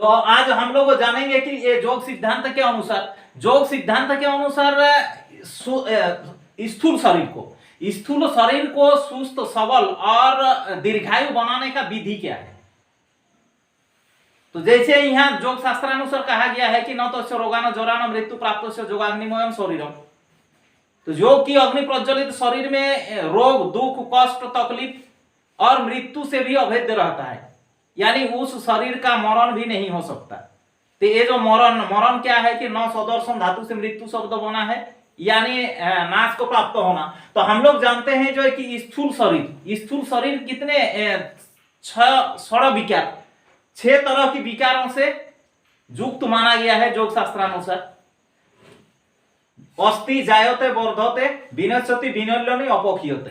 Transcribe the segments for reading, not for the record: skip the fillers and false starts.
आज हम लोग जानेंगे कि ये योग सिद्धांत के अनुसार, योग सिद्धांत के अनुसार स्थूल शरीर को सुस्त, सबल और दीर्घायु बनाने का विधि क्या है। तो जैसे यहाँ योग शास्त्रानुसार कहा गया है कि न तो रोगान जोरान मृत्यु प्राप्त से योगाग्निमयम शरीरम, तो योग की अग्नि प्रज्वलित शरीर में रोग, दुख, कष्ट, तकलीफ और मृत्यु से भी अभेद्य रहता है, यानी उस शरीर का मरण भी नहीं हो सकता। तो ये जो मरण क्या है कि नौ सदर्शन धातु से मृत्यु शब्द बना है, यानी नाश को प्राप्त होना। तो हम लोग जानते हैं जो है कि स्थूल शरीर कितने 6 विकार, 6 तरह की विकारों से युक्त माना गया है योग शास्त्रानुसार। अस्थि जायते वर्धते विनश्यति विनल्यनि अपक्षीयते,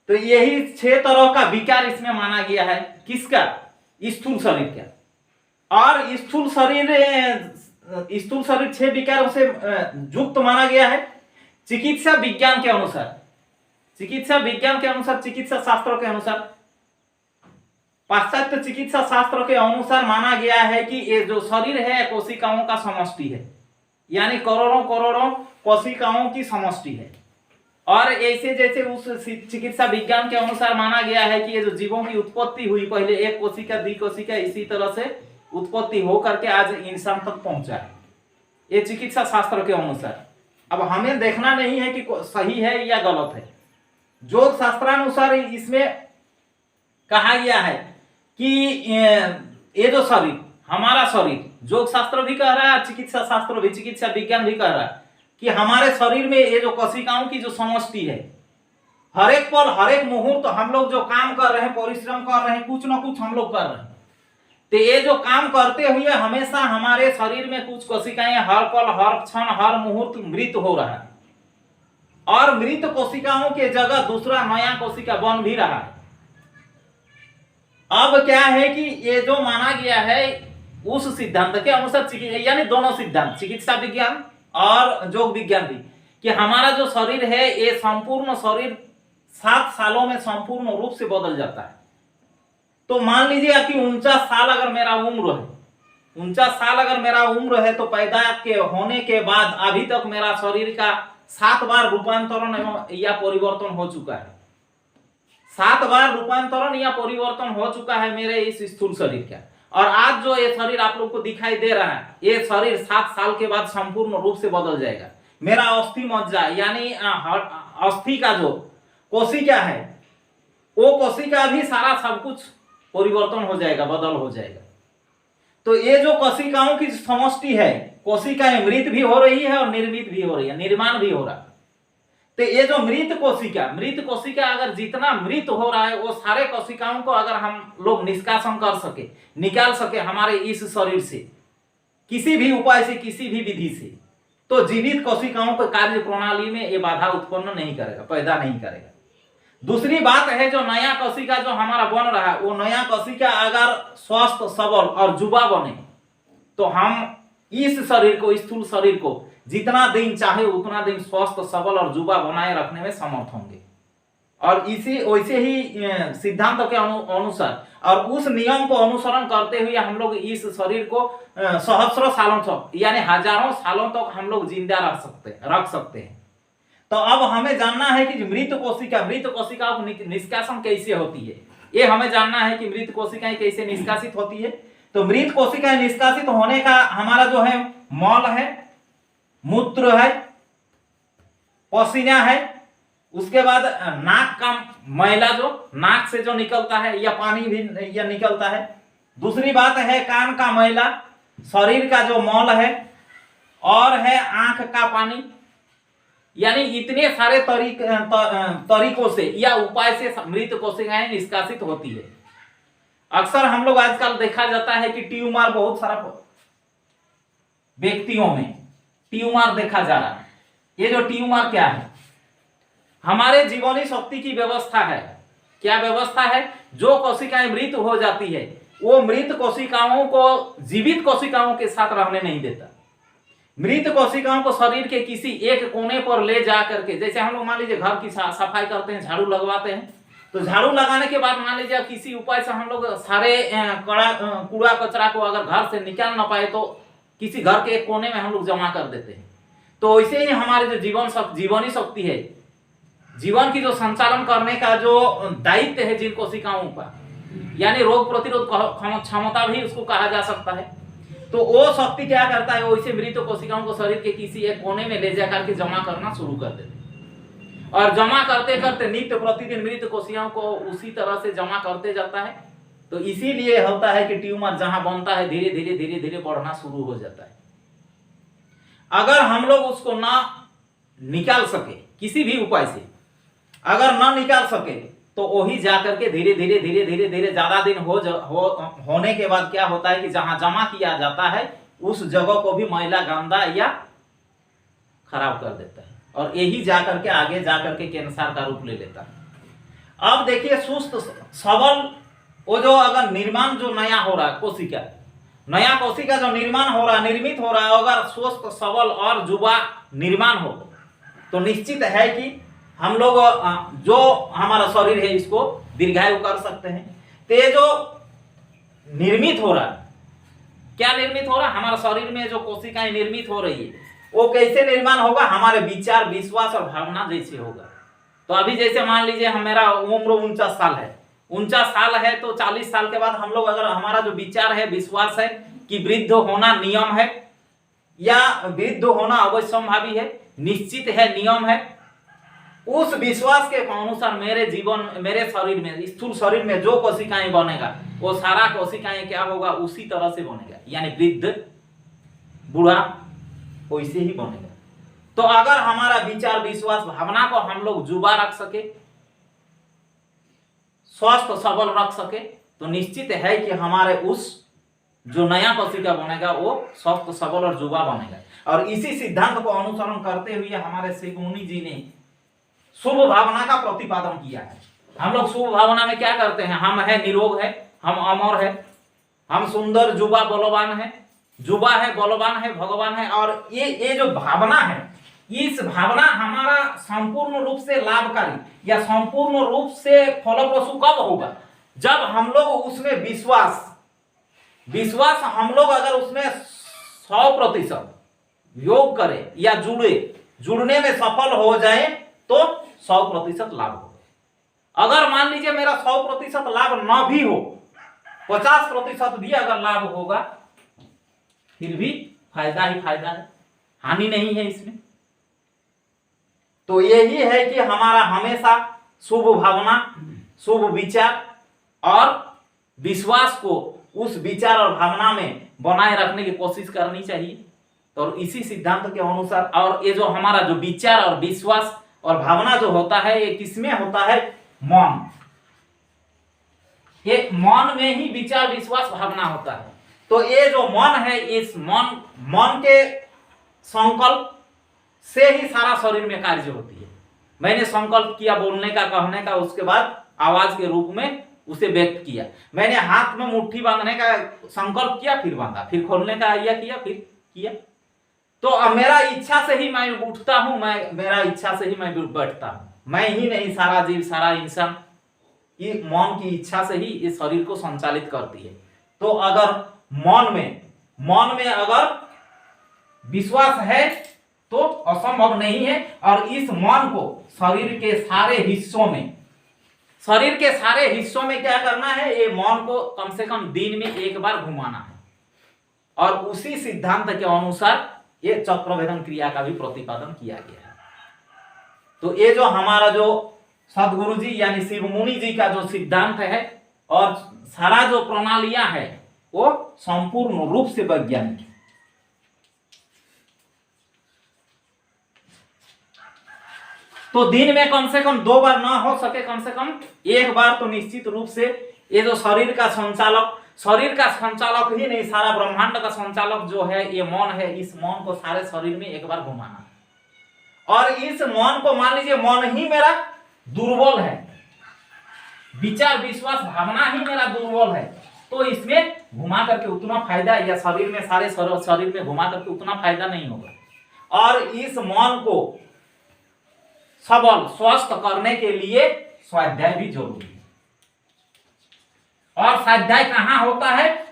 तो यही 6 तरह का विकार इसमें माना गया है। किसका? स्थूल शरीर का। और स्थूल शरीर 6 विकारों से युक्त माना गया है चिकित्सा विज्ञान के अनुसार। चिकित्सा शास्त्रों के अनुसार, पाश्चात्य चिकित्सा शास्त्र के अनुसार माना गया है कि ये जो शरीर है कोशिकाओं का समष्टि है, यानी करोड़ों कोशिकाओं की समष्टि है। और ऐसे जैसे उस चिकित्सा विज्ञान के अनुसार माना गया है कि ये जो जीवों की उत्पत्ति हुई, पहले एक कोशिका, द्विकोशिका, इसी तरह से उत्पत्ति होकर के आज इंसान तक पहुंचा है, ये चिकित्सा शास्त्र के अनुसार। अब हमें देखना नहीं है कि सही है या गलत है। योग शास्त्रानुसार इसमें कहा गया है कि ये जो शरीर, हमारा शरीर, योग शास्त्र भी कह रहा है, चिकित्सा शास्त्र भी, चिकित्सा विज्ञान भी कह रहा है कि हमारे शरीर में ये जो कोशिकाओं की जो समष्टि है, हर एक पल, हर एक मुहूर्त हम लोग जो काम कर रहे हैं, परिश्रम कर रहे हैं, कुछ ना कुछ हम लोग कर रहे हैं। तो ये जो काम करते हुए हमेशा हमारे शरीर में कुछ कोशिकाएं हर पल, हर क्षण, हर मुहूर्त मृत हो रहा है, और मृत कोशिकाओं के जगह दूसरा नया कोशिका बन भी रहा है। अब क्या है कि ये जो माना गया है उस सिद्धांत के अनुसार, यानी दोनों सिद्धांत, चिकित्सा विज्ञान और योग विज्ञान भी, कि हमारा जो शरीर है ये संपूर्ण शरीर 7 सालों में संपूर्ण रूप से बदल जाता है। तो मान लीजिए कि 49 साल अगर मेरा उम्र है, तो पैदा के होने के बाद अभी तक मेरा शरीर का 7 बार रूपांतरण या परिवर्तन हो चुका है। 7 बार रूपांतरण या परिवर्तन हो चुका है मेरे इस स्थूल शरीर का। और आज जो ये शरीर आप लोग को दिखाई दे रहा है, ये शरीर 7 साल के बाद संपूर्ण रूप से बदल जाएगा। मेरा अस्थि मज्जा, यानी अस्थि का जो कोशिका है, वो कोशिका भी सारा सब कुछ परिवर्तन हो जाएगा, बदल हो जाएगा। तो ये जो कोशिकाओं की समष्टि है, कोशिकाएं मृत भी हो रही है और निर्मित भी हो रही है, निर्माण भी हो रहा है। तो ये जो मृत कोशिका अगर जितना मृत हो रहा है, वो सारे कोशिकाओं को अगर हम लोग निष्कासन कर सके, निकाल सके हमारे इस शरीर से, किसी भी उपाय से, किसी भी विधि से, तो जीवित कोशिकाओं को कार्य प्रणाली में ये बाधा उत्पन्न नहीं करेगा, पैदा नहीं करेगा। दूसरी बात है, जो नया कोशिका जो हमारा बन रहा है, वो नया कोशिका अगर स्वस्थ, सबल और युवा बने, तो हम इस शरीर को, स्थूल शरीर को जितना दिन चाहे उतना दिन स्वस्थ, सबल और युवा बनाए रखने में समर्थ होंगे। और इसी वैसे ही सिद्धांत के अनुसार और उस नियम को अनुसरण करते हुए हम लोग इस शरीर को सहस्रों सालों तक, यानी हजारों सालों तक हम लोग जिंदा रख सकते हैं। तो अब हमें जानना है कि मृत कोशिका निष्कासन कैसे होती है, ये हमें जानना है कि मृत कोशिकाएं कैसे निष्कासित होती है। तो मृत कोशिकाएं निष्कासित होने का हमारा जो है मल है, मूत्र है, पसीना है, उसके बाद नाक का मैला जो नाक से जो निकलता है या पानी भी या निकलता है। दूसरी बात है कान का मैला, शरीर का जो मल है, और है आंख का पानी। यानी इतने सारे तरीकों से या उपाय से मृत कोशिकाएं निष्कासित होती है। अक्सर हम लोग आजकल देखा जाता है कि ट्यूमर, बहुत सारा व्यक्तियों में ट्यूमर देखा जा रहा है। ये जो ट्यूमर क्या है, हमारे जीवनी शक्ति की व्यवस्था है। क्या व्यवस्था है? जो कोशिकाएं मृत हो जाती है, वो मृत कोशिकाओं को जीवित कोशिकाओं के साथ रहने नहीं देता। मृत कोशिकाओं को शरीर के किसी एक कोने पर ले जा करके, जैसे हम लोग मान लीजिए घर की सफाई करते हैं, झाड़ू लगवाते हैं, तो झाड़ू लगाने के बाद मान लीजिए किसी उपाय से हम लोग सारे कूड़ा कचरा को अगर घर से निकाल ना पाए तो किसी घर के एक कोने में हम लोग जमा कर देते हैं। तो वैसे ही हमारे जो जीवनी शक्ति है, जीवन की जो संचालन करने का जो दायित्व है जिन कोशिकाओं का, यानी रोग प्रतिरोध क्षमता भी उसको कहा जा सकता है, तो वो शक्ति क्या करता है, वैसे मृत कोशिकाओं को शरीर के किसी एक कोने में ले जाकर के जमा करना शुरू कर देते हैं। और जमा करते करते नित्य प्रतिदिन मृत कोशिकाओं को उसी तरह से जमा करते जाता है। तो इसीलिए होता है कि ट्यूमर जहां बनता है धीरे धीरे धीरे धीरे बढ़ना शुरू हो जाता है। अगर हम लोग उसको ना निकाल सके किसी भी उपाय से, अगर ना निकाल सके तो वही जाकर के धीरे धीरे धीरे धीरे धीरे ज्यादा दिन होने के बाद क्या होता है कि जहां जमा किया जाता है उस जगह को भी मैला गंदा या खराब कर देता है, और यही जाकर के आगे जाकर के कैंसर का रूप ले लेता है। अब देखिए सुस्त सबल वो जो अगर निर्माण जो नया हो रहा है कोशिका, नया कोशिका जो निर्माण हो रहा है, निर्मित हो रहा है, अगर स्वस्थ सबल और युवा निर्माण हो तो निश्चित है कि हम लोग जो हमारा शरीर है इसको दीर्घायु कर सकते हैं। तो ये जो निर्मित हो रहा है, क्या निर्मित हो रहा है, हमारा शरीर में जो कोशिकाएं निर्मित हो रही है वो कैसे निर्माण होगा, हमारे विचार विश्वास और भावना जैसे होगा। तो अभी जैसे मान लीजिए मेरा उम्र 49 साल है, 49 साल है तो 40 साल के बाद हम लोग अगर हमारा जो विचार है विश्वास है कि वृद्ध होना नियम है या वृद्ध होना अवश्यंभावी है, निश्चित है, नियम है, उस विश्वास के अनुसार मेरे जीवन मेरे शरीर में स्थूल शरीर में जो कोशिकाएं बनेगा वो सारा कोशिकाएं क्या होगा उसी तरह से बनेगा, यानी वृद्ध बूढ़ा वैसे ही बनेगा। तो अगर हमारा विचार विश्वास भावना को हम लोग जुबा रख सके, स्वस्थ सबल रख सके, तो निश्चित है कि हमारे उस जो नया कोशिका बनेगा वो स्वस्थ सबल और जुबा बनेगा। और इसी सिद्धांत को अनुसरण करते हुए हमारे श्री मुनि जी ने शुभ भावना का प्रतिपादन किया है। हम लोग शुभ भावना में क्या करते हैं, हम है निरोग है, हम अमर है, हम सुंदर जुबा बलवान है, जुबा है बलवान है भगवान है। और ये जो भावना है, इस भावना हमारा संपूर्ण रूप से लाभकारी या संपूर्ण रूप से फलप्रसू कब होगा, जब हम लोग उसमें विश्वास हम लोग अगर उसमें 100% योग करें या जुड़ने में सफल हो जाए तो 100% लाभ होगा। अगर मान लीजिए मेरा 100% लाभ ना भी हो, 50% भी अगर लाभ होगा फिर भी फायदा ही फायदा है, हानि नहीं है इसमें। तो यही है कि हमारा हमेशा शुभ भावना, शुभ विचार और विश्वास को उस विचार और भावना में बनाए रखने की कोशिश करनी चाहिए। तो इसी सिद्धांत के अनुसार, और ये जो हमारा जो विचार और विश्वास और भावना जो होता है ये किसमें होता है, मन, ये मन में ही विचार विश्वास भावना होता है। तो ये जो मन है, इस मन के संकल्प से ही सारा शरीर में कार्य होती है। मैंने संकल्प किया बोलने का, कहने का, उसके बाद आवाज के रूप में उसे व्यक्त किया। मैंने हाथ में मुट्ठी बांधने का संकल्प किया, फिर बांधा, फिर खोलने का आइडिया किया, फिर किया। तो अब मेरा इच्छा से ही मैं उठता हूं, मेरा इच्छा से ही मैं बैठता हूं, मैं ही नहीं, सारा जीव सारा इंसान ये मन की इच्छा से ही इस शरीर को संचालित करती है। तो अगर मन में अगर विश्वास है तो असंभव नहीं है। और इस मन को शरीर के सारे हिस्सों में क्या करना है, ये मन को कम से कम दिन में एक बार घुमाना है। और उसी सिद्धांत के अनुसार ये चक्रभेदन क्रिया का भी प्रतिपादन किया गया है। तो ये जो हमारा जो सदगुरु जी यानी शिव मुनि जी का जो सिद्धांत है और सारा जो प्रणालियां है वो संपूर्ण रूप से वैज्ञानिक है। तो दिन में कम से कम 2 बार ना हो सके, कम से कम 1 बार तो निश्चित रूप से ये जो शरीर का संचालक ही नहीं, सारा ब्रह्मांड का संचालक जो है ये मन है, इस मन को सारे शरीर में एक बार घुमाना। और इस मन को मान लीजिए मन ही मेरा दुर्बल है, विचार विश्वास भावना ही मेरा दुर्बल है, तो इसमें घुमा करके उतना फायदा या शरीर में सारे शरीर में घुमा करके उतना फायदा नहीं होगा। और इस मन को सबल स्वस्थ करने के लिए स्वाध्याय भी जरूरी है। और स्वाध्याय कहां होता है?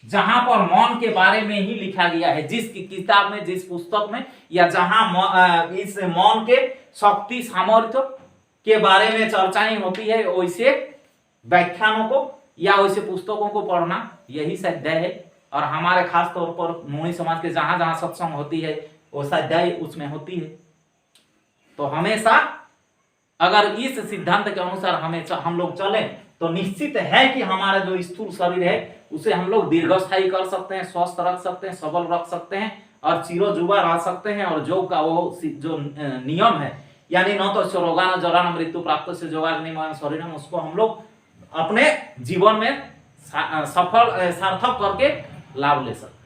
जहां पर मौन के बारे में ही लिखा गया है, जिस किताब में, जिस पुस्तक में, या जहां इस मौन के शक्ति सामर्थ्य के बारे में चर्चाएं होती है, वैसे व्याख्यानों को या वैसे पुस्तकों को पढ़ना, यही स्वाध्याय है। और हमारे खास तौर पर मुनि समाज के जहां जहां सत्संग होती है वो स्वाध्याय उसमें होती है। तो हमेशा अगर इस सिद्धांत के अनुसार हम लोग चलें तो निश्चित है कि हमारा जो स्थूल शरीर है उसे हम लोग दीर्घस्थायी कर सकते हैं, स्वस्थ रख सकते हैं, सबल रख सकते हैं और चिरोजुबा रह सकते हैं। और योग का वो जो नियम है, यानी न तो रोगा न जरा न मृत्यु प्राप्त से योगाग्निमय शरीर, हम उसको हम लोग अपने जीवन में सफल सार्थक करके लाभ ले सकते हैं।